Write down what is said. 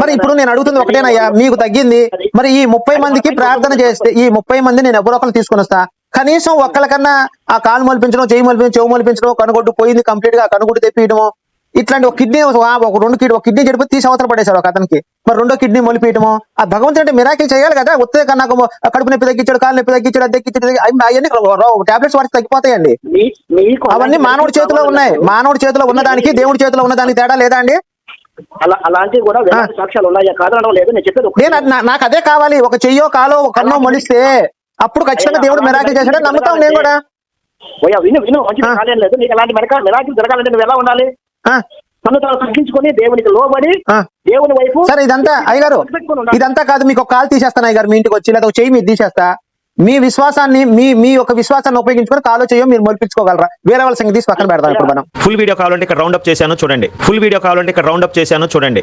మరి ఇప్పుడు నేను అడుగుతుంది ఒకటేనయ్యా, మీకు తగ్గింది, మరి ఈ 30 మందికి ప్రార్థన చేస్తే ఈ 30 మంది నేను ఎవరో ఒకరు తీసుకొని వస్తా, కనీసం ఒక్కళ్ళకన్నా ఆ కాలు మలిపించడం, చెయ్యి మలిపించడం, చెవు మలిపించడం, కనుగొడ్డు పోయింది కంప్లీట్ గా కనుగొడ్డు తెప్పియడము, ఇట్లాంటి ఒక కిడ్నీ ఒక కిడ్నీ చెడిపోతే తీసి అవతల పడేశాడు ఒక అతనికి, మరి రెండో కిడ్నీ మొలిపియటము, ఆ భగవంతుడు అంటే మిరాకిల్ చేయాలి కదా. వస్తే నాకు కడుపు నొప్పి తగ్గించాడు, కాలు నొప్పి తగ్గించాడు, అది తగ్గించాడు, అవన్నీ టాబ్లెట్స్ వాడితే తగ్గిపోతాయండి. అవన్నీ మానవుడి చేతిలో ఉన్నాయి. మానవుడి చేతిలో ఉన్నదానికి దేవుడి చేతిలో ఉన్నదానికి తేడా లేదా అండి? అలాంటివి కూడా సాక్ష్యాలు ఉన్నాయా? కాదనడం లేదు, నేను చెప్పేది నాకు అదే కావాలి. ఒక చెయ్యో కాలో కన్నో మొలిస్తే అప్పుడు ఖచ్చితంగా దేవుడు మిరాకిల్ చేశాడని నమ్ముతాం నేను కూడా. విను విను మంచిగా కాలేదు లేదు. నీకు అలాంటి మిరాకిల్ జరగాలంటే నువ్వు ఎలా ఉండాలి? తను తాను తగ్గించుకొని దేవునికి లోబడి దేవుని వైపు. సరే ఇదంతా అయ్యగారు, ఇదంతా కాదు, మీకు ఒక కాలు తీసేస్తాను అయ్యగారు మీ ఇంటికి వచ్చి, లేదా ఒక చెయ్యి మీరు తీసేస్తా, మీ విశ్వాసాన్ని మీ యొక్క విశ్వాసాన్ని ఉపయోగించుకొని కాలో చెయ్యో మీరు మొలిపించుకోగలరా? వేరే వాళ్ళ సంగతి తీసి పక్కన పెడతాం. ఇప్పుడు మనం ఫుల్ వీడియో కావాలంటే ఇక్కడ రౌండ్ అప్ చేశాను చూడండి.